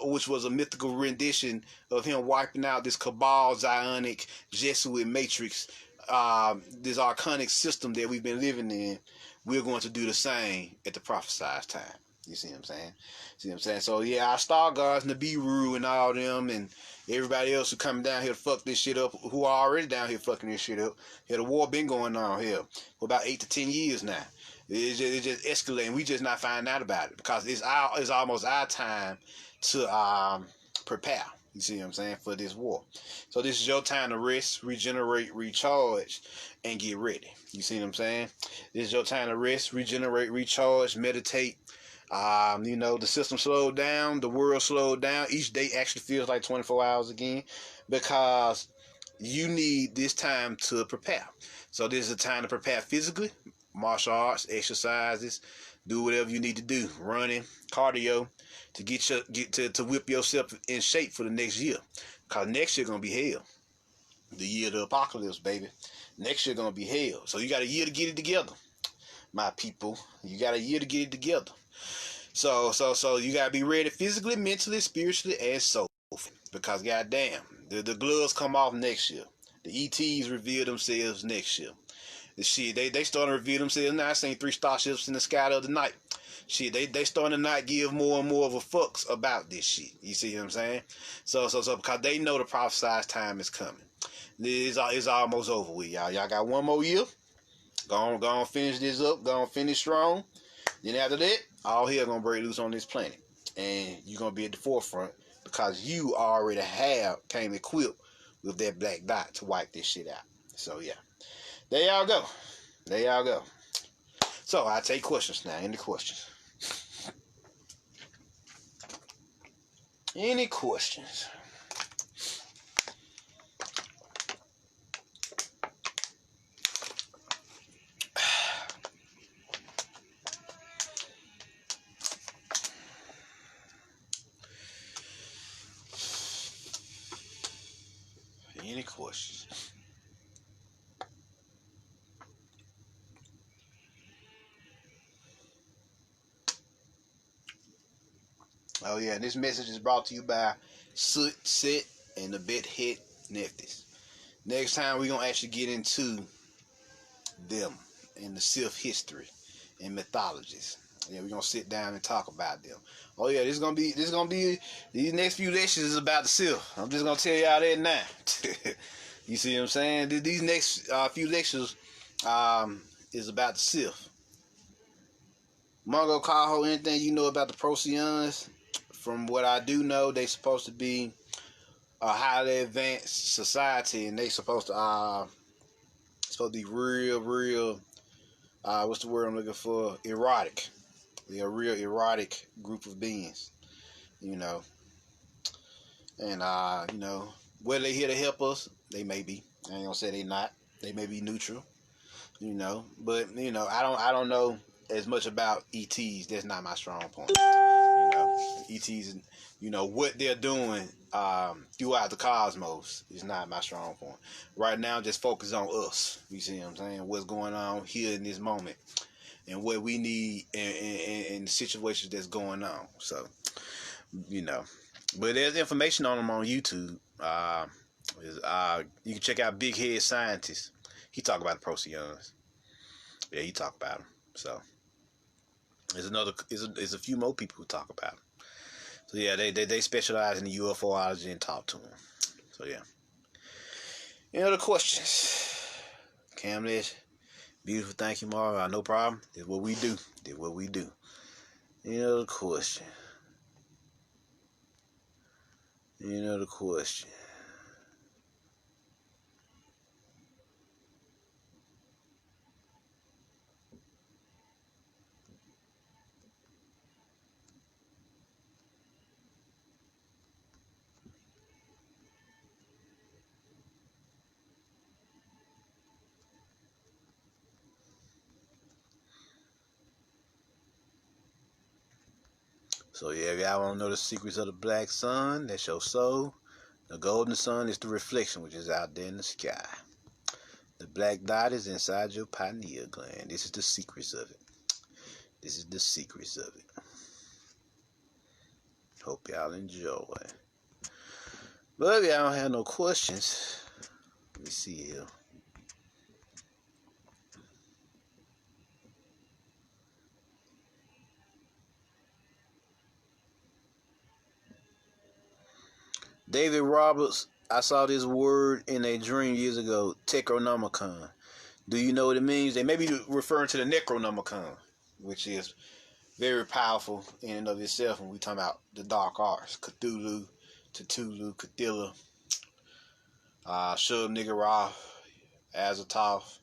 which was a mythical rendition of him wiping out this Cabal, Zionic, Jesuit matrix, this archonic system that we've been living in. We're going to do the same at the prophesized time. You see what I'm saying? So yeah, our star guards, Nibiru and all them, and everybody else who coming down here to fuck this shit up, who are already down here fucking this shit up. Yeah, the war been going on here for about 8 to 10 years now. It's just escalating. We just not finding out about it because it's almost our time to prepare. You see what I'm saying? For this war. So this is your time to rest, regenerate, recharge, and get ready. You see what I'm saying? This is your time to rest, regenerate, recharge, meditate. The system slowed down, the world slowed down. Each day actually feels like 24 hours again, because you need this time to prepare. So this is a time to prepare physically, martial arts, exercises, do whatever you need to do, running, cardio, to to whip yourself in shape for the next year. Cause next year gonna be hell. The year of the apocalypse, baby. Next year gonna be hell. So you got a year to get it together, my people. You got a year to get it together. So you gotta be ready physically, mentally, spiritually, and soulfully. Because goddamn, the gloves come off next year. The ETs reveal themselves next year. The shit, they starting to reveal themselves now. I seen 3 starships in the sky the other night. Shit, they starting to not give more and more of a fucks about this shit. You see what I'm saying? So because they know the prophesized time is coming. It's almost over with, y'all. Y'all got one more year. Go on, finish this up. Go on, finish strong. Then after that, all hell gonna break loose on this planet, and you're gonna be at the forefront because you already came equipped with that black dot to wipe this shit out. So yeah, there y'all go. So I take questions now. Any questions? Any questions? Any questions? Oh yeah, this message is brought to you by Soot, Sit, and the Bit Hit Neftis. Next time we're gonna actually get into them and the Sith history and mythologies. Yeah, we're gonna sit down and talk about them. Oh yeah, this is gonna be these next few lectures is about the Sith. I'm just gonna tell y'all that now. You see what I'm saying? These next few lectures is about the Sith. Mongo Kaho, anything you know about the Procyon? From what I do know, they supposed to be a highly advanced society, and they supposed to be real what's the word I'm looking for? Erotic. They're a real erotic group of beings, you know. And you know, whether they here to help us, they may be. I ain't gonna say they not. They may be neutral, you know. But you know, I don't know as much about ETs. That's not my strong point. You know, ETs, you know what they're doing throughout the cosmos is not my strong point. Right now, just focus on us. You see what I'm saying? What's going on here in this moment, and what we need in the situations that's going on. So, you know, but there's information on them on YouTube. You can check out Big Head Scientist. He talk about the Procyons. Yeah, he talk about them. So there's a few more people who talk about them. So yeah, they specialize in the UFOlogy and talk to them. So yeah. Any other questions? Camlet, beautiful. Thank you, Mara. No problem. This is what we do. Any other question? Any other question? So yeah, if y'all want to know the secrets of the black sun, that's your soul. The golden sun is the reflection, which is out there in the sky. The black dot is inside your pineal gland. This is the secrets of it. Hope y'all enjoy. But if y'all don't have no questions, let me see here. David Roberts, I saw this word in a dream years ago, Techronomicon. Do you know what it means? They may be referring to the Necronomicon, which is very powerful in and of itself when we talk about the dark arts. Cthulhu, Cthulhu, Shub Niggurath, Azathoth,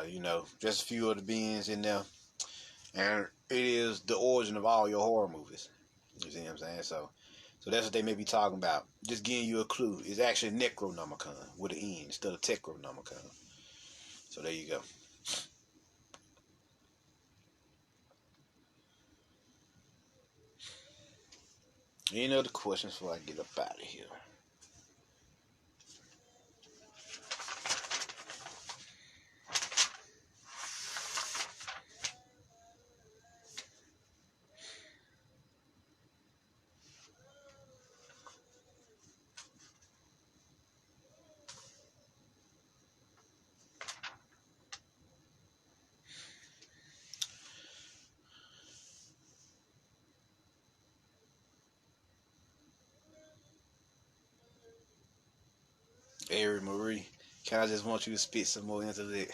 you know, just a few of the beings in there. And it is the origin of all your horror movies. You see what I'm saying? So that's what they may be talking about. Just giving you a clue. It's actually Necronomicon with an N instead of Techronomicon. So there you go. Any other questions before I get up out of here? Ari Marie, can I just want you to spit some more into that?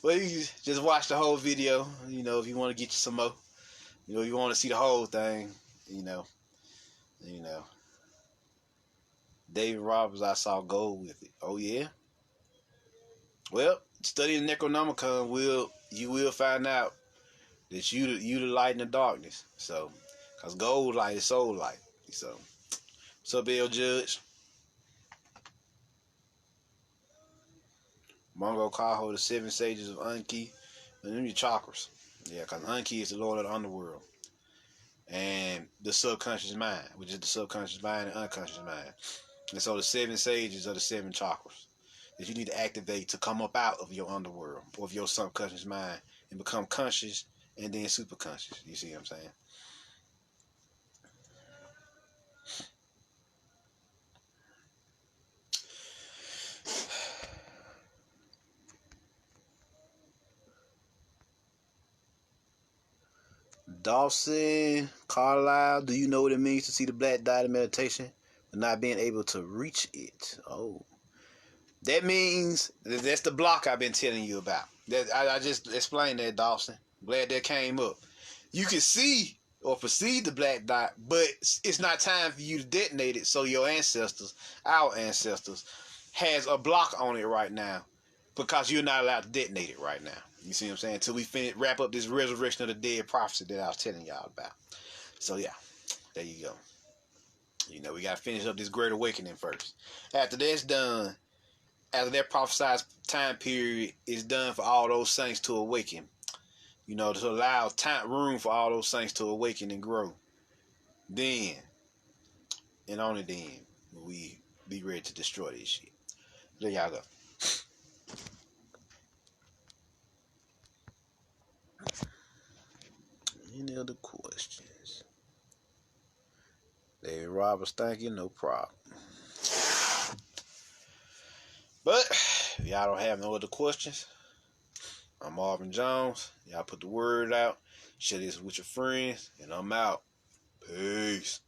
Well, you just watch the whole video. You know, if you want to get you some more. You know, you want to see the whole thing. You know. David Roberts, I saw gold with it. Oh yeah. Well, studying Necronomicon you will find out that you the light in the darkness. So, cause gold light is soul light. So, what's up, L Judge? Mongo Kaho, the 7 sages of Anki, and them your chakras. Yeah, cause Anki is the lord of the underworld. And the subconscious mind, which is the subconscious mind and unconscious mind. And so the 7 sages are the 7 chakras that you need to activate to come up out of your underworld or of your subconscious mind and become conscious and then super conscious. You see what I'm saying? Dawson Carlisle, do you know what it means to see the black dot in meditation but not being able to reach it? Oh, that means that's the block I've been telling you about. I just explained that, Dawson. Glad that came up. You can see or perceive the black dot, but it's not time for you to detonate it. So your ancestors, our ancestors, has a block on it right now because you're not allowed to detonate it right now. You see what I'm saying? Until we wrap up this resurrection of the dead prophecy that I was telling y'all about. So yeah, there you go. You know, we got to finish up this great awakening first. After that's done, after that prophesied time period is done for all those saints to awaken, you know, to allow room for all those saints to awaken and grow, then, and only then, will we be ready to destroy this shit. There y'all go. Any other questions? David Roberts, thank you, no problem. But if y'all don't have no other questions, I'm Marvin Jones. Y'all put the word out, share this with your friends, and I'm out. Peace.